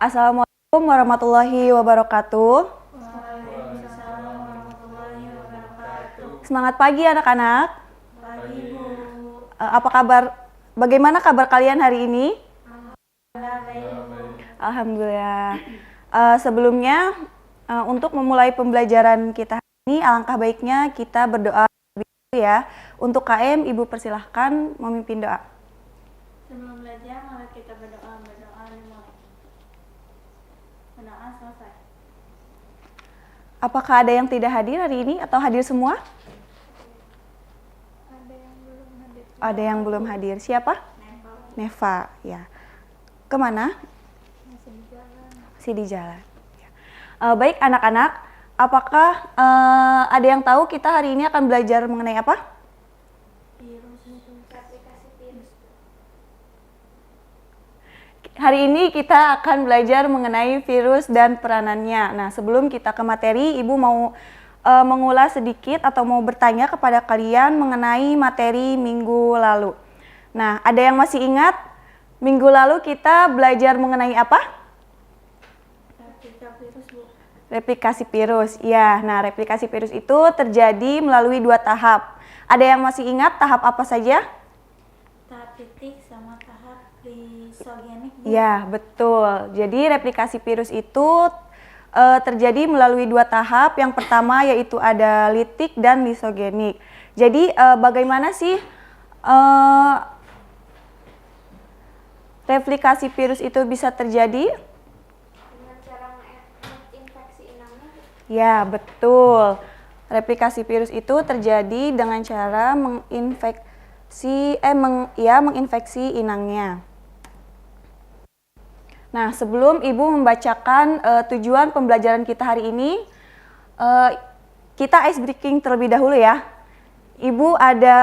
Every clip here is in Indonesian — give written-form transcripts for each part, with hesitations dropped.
Assalamualaikum warahmatullahi wabarakatuh. Waalaikumsalam warahmatullahi wabarakatuh. Semangat pagi anak-anak. Pagi, Bu. Apa kabar? Bagaimana kabar kalian hari ini? Alhamdulillah. Sebelumnya, untuk memulai pembelajaran kita hari ini, alangkah baiknya kita berdoa dulu ya. Untuk KM, Ibu persilahkan memimpin doa. Sebelum belajar, mari kita berdoa. Berdoa dimulai. Berdoa selesai. Apakah ada yang tidak hadir hari ini atau hadir semua? Ada yang belum hadir. Ada yang belum hadir. Siapa? Neva, ya. Kemana? Masih di jalan. Masih di jalan. Ya. Baik anak-anak, apakah ada yang tahu kita hari ini akan belajar mengenai apa? Virus. Aplikasi virus. Hari ini kita akan belajar mengenai virus dan peranannya. Nah, sebelum kita ke materi, Ibu mau mengulas sedikit atau mau bertanya kepada kalian mengenai materi minggu lalu. Nah, ada yang masih ingat minggu lalu kita belajar mengenai apa? Replika virus, Bu. Replikasi virus. Ya, nah replikasi virus itu terjadi melalui 2 tahap. Ada yang masih ingat tahap apa saja? Tahap titik sama tahap lisogenik, Bu. Ya, betul. Jadi replikasi virus itu terjadi melalui 2 tahap. Yang pertama yaitu ada litik dan lisogenik. Jadi bagaimana sih replikasi virus itu bisa terjadi? Dengan cara menginfeksi inangnya. Ya, betul. Replikasi virus itu terjadi dengan cara menginfeksi inangnya. Nah, sebelum Ibu membacakan tujuan pembelajaran kita hari ini, kita ice breaking terlebih dahulu ya. Ibu ada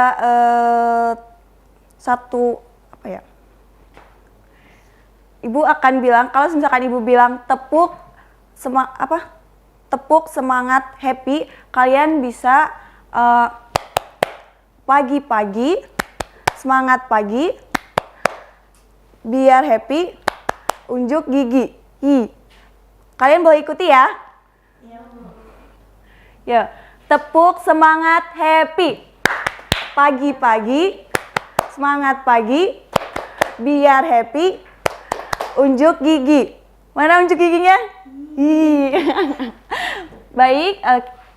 Ibu akan bilang, kalau misalkan Ibu bilang tepuk semangat happy, kalian bisa pagi-pagi, semangat pagi, biar happy, unjuk gigi. Kalian boleh ikuti ya? Iya, Bu. Ya, tepuk semangat happy. Pagi-pagi, semangat pagi, biar happy, unjuk gigi. Mana unjuk giginya? Baik,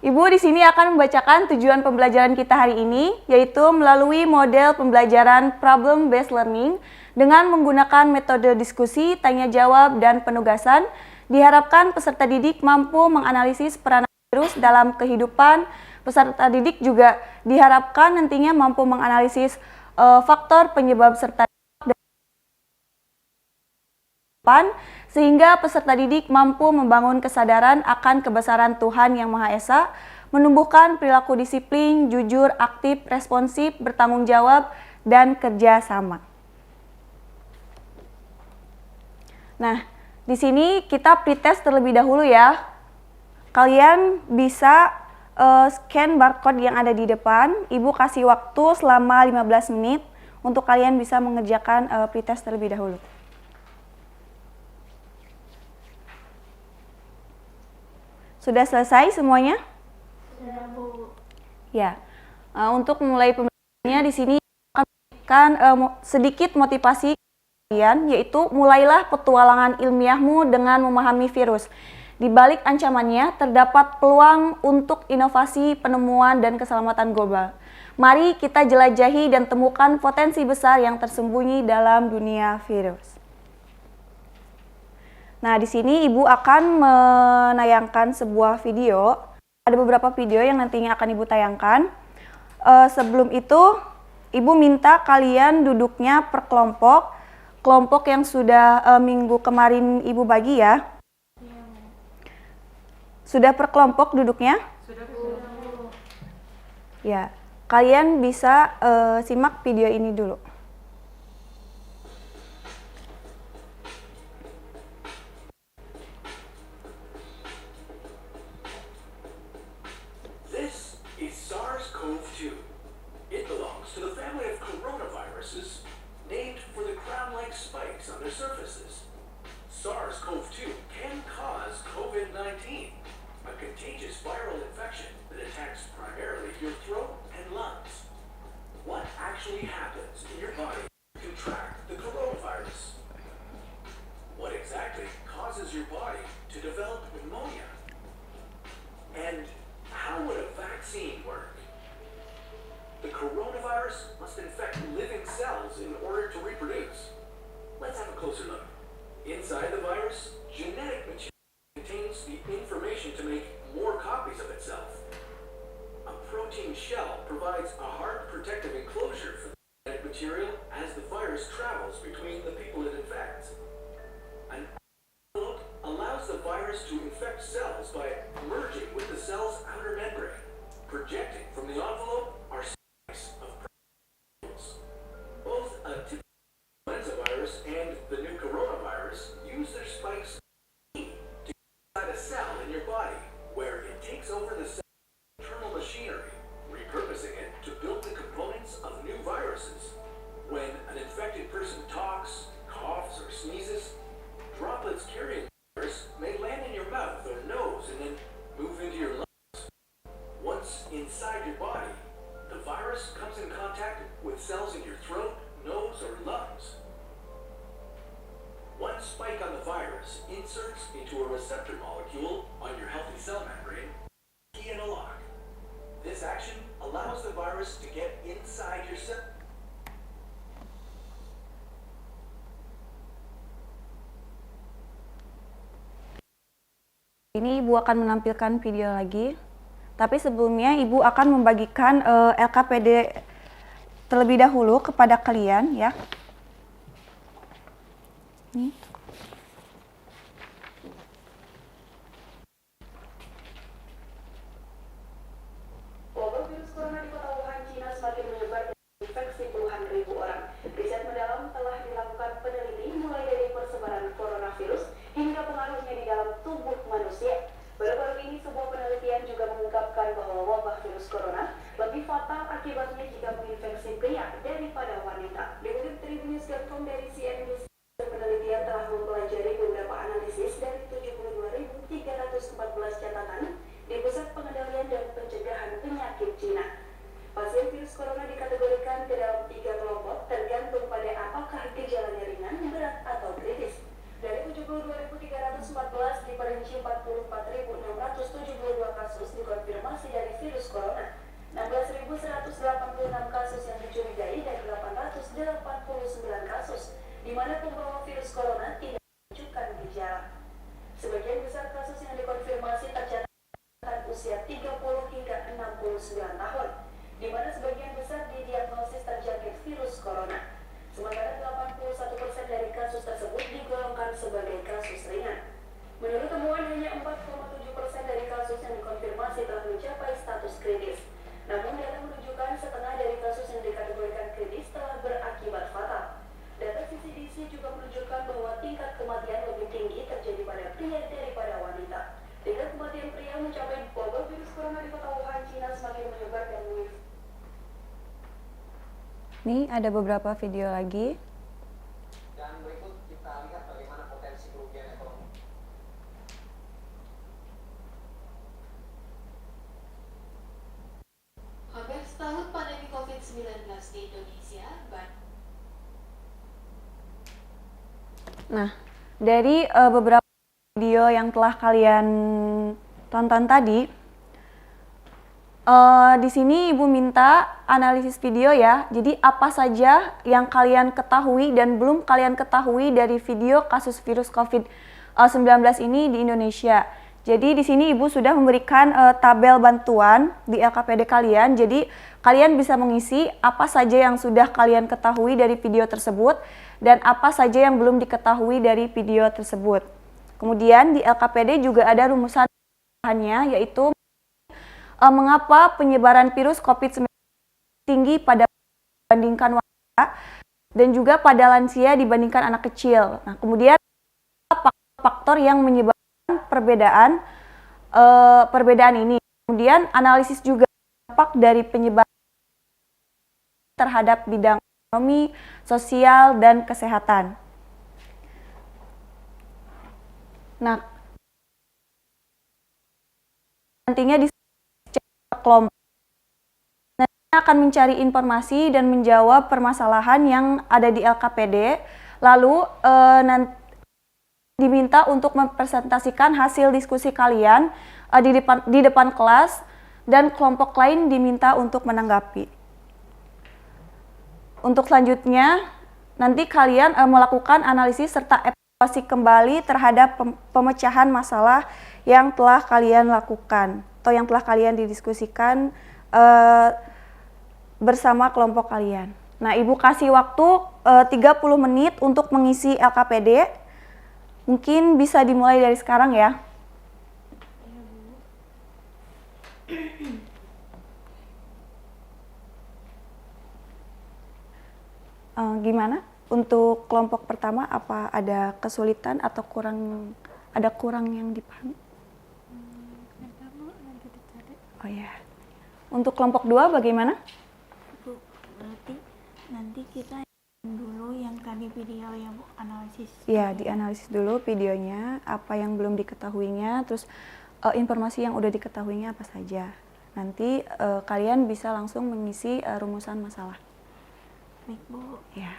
Ibu di sini akan membacakan tujuan pembelajaran kita hari ini, yaitu melalui model pembelajaran problem based learning dengan menggunakan metode diskusi, tanya jawab, dan penugasan. Diharapkan peserta didik mampu menganalisis peranan virus dalam kehidupan. Peserta didik juga diharapkan nantinya mampu menganalisis faktor penyebab serta sehingga peserta didik mampu membangun kesadaran akan kebesaran Tuhan Yang Maha Esa, menumbuhkan perilaku disiplin, jujur, aktif, responsif, bertanggung jawab, dan kerja sama. Nah, di sini kita pretest terlebih dahulu ya. Kalian bisa scan barcode yang ada di depan. Ibu kasih waktu selama 15 menit untuk kalian bisa mengerjakan pretest terlebih dahulu. Sudah selesai semuanya? Sudah, Bu. Ya. Untuk mulai pembelajarannya di sini akan memberikan sedikit motivasi kalian, yaitu mulailah petualangan ilmiahmu dengan memahami virus. Di balik ancamannya terdapat peluang untuk inovasi, penemuan, dan keselamatan global. Mari kita jelajahi dan temukan potensi besar yang tersembunyi dalam dunia virus. Nah, di sini Ibu akan menayangkan sebuah video. Ada beberapa video yang nantinya akan Ibu tayangkan. Sebelum itu, Ibu minta kalian duduknya per kelompok. Kelompok yang sudah minggu kemarin Ibu bagi ya. Sudah per kelompok duduknya? Sudah, Bu. Ya, kalian bisa simak video ini dulu. This is SARS-CoV-2. It belongs to the family of coronaviruses named for the crown-like spikes on their surfaces. SARS-CoV-2 provides a hard protective enclosure for the genetic material as the virus travels between the people it infects. An envelope allows the virus to infect cells by merging with the cell's outer membrane. Projecting from the envelope are spikes of proteins. Both a typical influenza virus and the new coronavirus use their spikes to get inside a cell in your body, where it takes over the cell's internal machinery, repurposing it to build the components of new viruses. When an infected person talks, coughs, or sneezes, droplets carrying the virus may land in your mouth or nose and then move into your lungs. Once inside your body, the virus comes in contact with cells in your throat, nose, or lungs. One spike on the virus inserts into a receptor molecule on your healthy cell membrane, key in a lock. This action allows the virus to get inside your cell. Ini Ibu akan menampilkan video lagi, tapi sebelumnya Ibu akan membagikan LKPD terlebih dahulu kepada kalian ya. Nih. Wabah virus corona di kota Wuhan, Cina semakin menyebar dan menginfeksi puluhan ribu orang. Riset mendalam telah dilakukan peneliti mulai dari persebaran coronavirus hingga pengaruhnya di dalam tubuh manusia. Baru-baru ini sebuah penelitian juga mengungkapkan bahwa wabah virus corona lebih fatal akibatnya jika menginfeksi pria daripada wanita. Dikutip Tribunnews.com dari CNN, penelitian telah mempelajari beberapa analisis dari 72.314 catatan di Pusat Pengendalian dan Pencegahan Penyakit Cina. Pasien virus corona dikategorikan ke dalam 3 kelompok tergantung pada apakah gejalanya ringan, berat, atau kritis. Dari 72.314 diperinci 44.672 kasus dikonfirmasi dari virus corona, 16.186 kasus yang dicurigai dan 889 kasus di mana pembawa virus corona tidak menunjukkan gejala. Sebagian besar kasus yang dikonfirmasi tercatat usia 30 hingga 69 tahun, di mana sebagian besar didiagnosis terjangkit virus corona. Sementara 81% dari kasus tersebut digolongkan sebagai kasus ringan. Menurut temuan, hanya 4,7% dari kasus yang dikonfirmasi telah mencapai status kritis. Namun data menunjukkan setengah dari kasus yang dikategorikan kritis telah berakibat fatal. Data CCDC juga menunjukkan bahwa tingkat kematian lebih tinggi terjadi pada pria daripada wanita. Tingkat kematian pria mencapai wabah virus corona di kota Wuhan, Cina semakin menyebar dan menginfeksi. Nih ada beberapa video lagi. Dan berikut kita lihat bagaimana potensi kerugian ekonomi. Hampir setahun pandemi COVID-19 di Indonesia, Nah, dari beberapa video yang telah kalian tonton tadi, di sini Ibu minta analisis video ya. Jadi apa saja yang kalian ketahui dan belum kalian ketahui dari video kasus virus COVID-19 ini di Indonesia. Jadi di sini Ibu sudah memberikan tabel bantuan di LKPD kalian. Jadi kalian bisa mengisi apa saja yang sudah kalian ketahui dari video tersebut dan apa saja yang belum diketahui dari video tersebut. Kemudian di LKPD juga ada rumusannya, yaitu mengapa penyebaran virus COVID-19 tinggi pada dibandingkan wanita dan juga pada lansia dibandingkan anak kecil. Nah, kemudian faktor yang menyebabkan perbedaan ini. Kemudian analisis juga dampak dari penyebaran terhadap bidang ekonomi, sosial, dan kesehatan. Nah, nantinya di kelompok akan mencari informasi dan menjawab permasalahan yang ada di LKPD. Lalu diminta untuk mempresentasikan hasil diskusi kalian di depan kelas, dan kelompok lain diminta untuk menanggapi. Untuk selanjutnya, nanti kalian melakukan analisis serta evaluasi kembali terhadap pemecahan masalah yang telah kalian lakukan atau yang telah kalian didiskusikan bersama kelompok kalian. Nah, Ibu kasih waktu 30 menit untuk mengisi LKPD. Mungkin bisa dimulai dari sekarang ya. Gimana? Untuk kelompok pertama, apa ada kesulitan atau kurang yang dipahami? Oh ya. Untuk kelompok 2 bagaimana? Bu, berarti nanti kita dulu yang tadi video yang Bu analisis. Ya, dianalisis dulu videonya, apa yang belum diketahuinya, terus informasi yang udah diketahuinya apa saja. Nanti kalian bisa langsung mengisi rumusan masalah. Baik, Bu. Ya.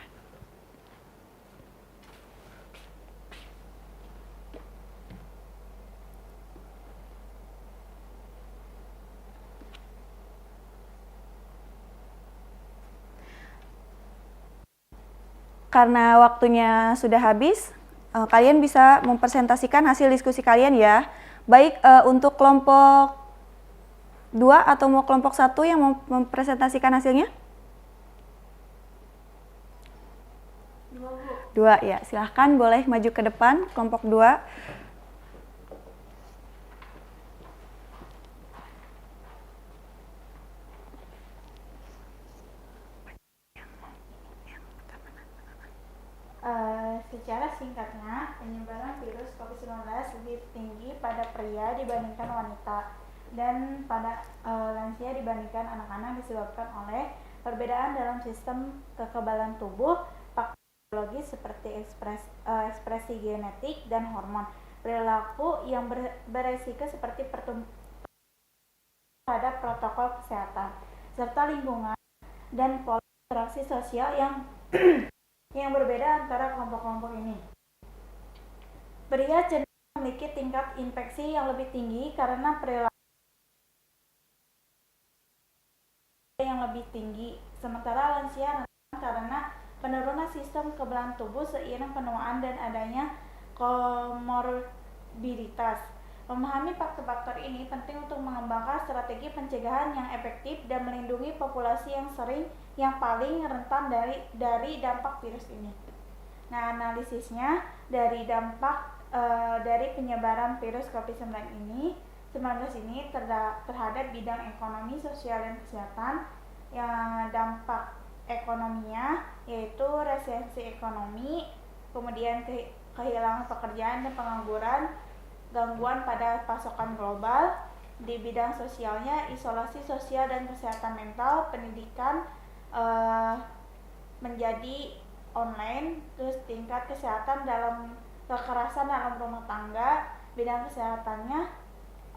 Karena waktunya sudah habis, kalian bisa mempresentasikan hasil diskusi kalian ya. Baik untuk kelompok 2 atau mau kelompok 1 yang mau mempresentasikan hasilnya? 2, Bu. 2 ya, silahkan boleh maju ke depan kelompok 2. Secara singkatnya, penyebaran virus COVID-19 lebih tinggi pada pria dibandingkan wanita dan pada lansia dibandingkan anak-anak disebabkan oleh perbedaan dalam sistem kekebalan tubuh, faktor biologis seperti ekspresi genetik dan hormon, perilaku yang beresiko seperti pertumbuhan terhadap protokol kesehatan, serta lingkungan dan pola interaksi sosial yang berbeda antara kelompok-kelompok ini. Pria cenderung memiliki tingkat infeksi yang lebih tinggi karena perilaku yang lebih tinggi, sementara lansia karena penurunan sistem kekebalan tubuh seiring penuaan dan adanya komorbiditas. Memahami faktor-faktor ini penting untuk mengembangkan strategi pencegahan yang efektif dan melindungi populasi yang paling rentan dari dampak virus ini. Nah, analisisnya dari dampak dari penyebaran virus COVID-19 ini terhadap bidang ekonomi, sosial, dan kesehatan. Yang dampak ekonominya yaitu resesi ekonomi, kemudian kehilangan pekerjaan dan pengangguran, gangguan pada pasokan global. Di bidang sosialnya, isolasi sosial dan kesehatan mental, pendidikan menjadi online, terus tingkat kesehatan dalam kekerasan dalam rumah tangga. Bidang kesehatannya,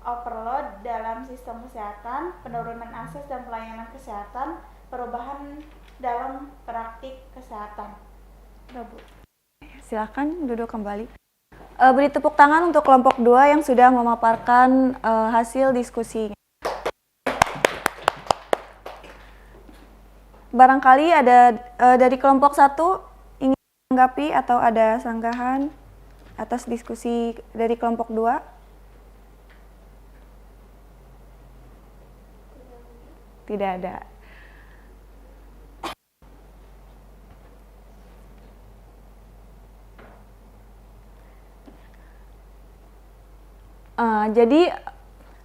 overload dalam sistem kesehatan, penurunan akses dan pelayanan kesehatan, perubahan dalam praktik kesehatan. Bu. Silakan duduk kembali. Beri tepuk tangan untuk kelompok 2 yang sudah memaparkan hasil diskusinya. Barangkali ada dari kelompok 1 ingin menanggapi atau ada sanggahan atas diskusi dari kelompok 2? Tidak ada. Jadi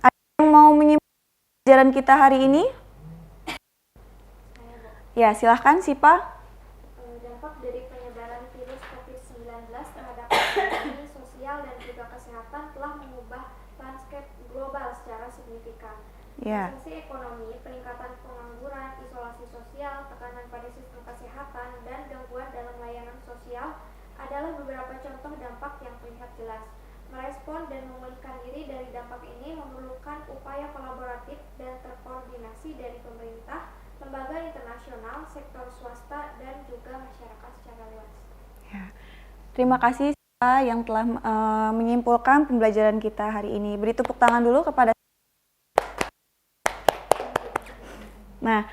ada yang mau menyimpulkan pelajaran kita hari ini? Ya, silahkan Sipa. Dampak dari penyebaran virus COVID-19 terhadap ekonomi, sosial, dan juga kesehatan telah mengubah landscape global secara signifikan. Ya. Resesi ekonomi, peningkatan pengangguran, isolasi sosial, tekanan pada sistem kesehatan, dan gangguan dalam layanan sosial adalah beberapa contoh dampak yang terlihat jelas. Merespon dan memulihkan diri dari dampak ini memerlukan upaya kolaboratif dan terkoordinasi dari pemerintah, lembaga internasional, sektor swasta, dan juga masyarakat secara luas. Ya. Terima kasih Sipa yang telah menyimpulkan pembelajaran kita hari ini. Beri tepuk tangan dulu kepada. Nah,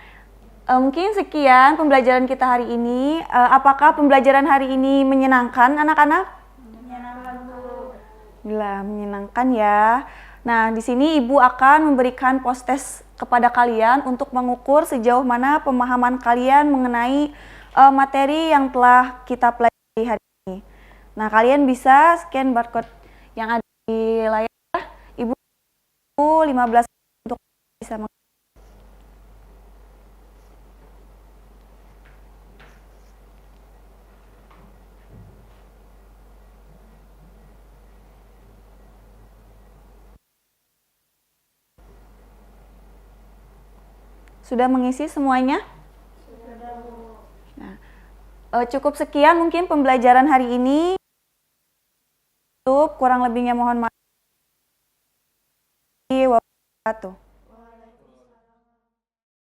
mungkin sekian pembelajaran kita hari ini. Apakah pembelajaran hari ini menyenangkan anak-anak? Menyenangkan, Bu. Gila, menyenangkan ya. Nah, di sini Ibu akan memberikan post-test kepada kalian untuk mengukur sejauh mana pemahaman kalian mengenai materi yang telah kita pelajari hari ini. Nah, kalian bisa scan barcode yang ada di layar. Ibu 15 untuk bisa Sudah mengisi semuanya? Nah, cukup sekian mungkin pembelajaran hari ini. Kurang lebihnya mohon maaf. Wabarakatuh.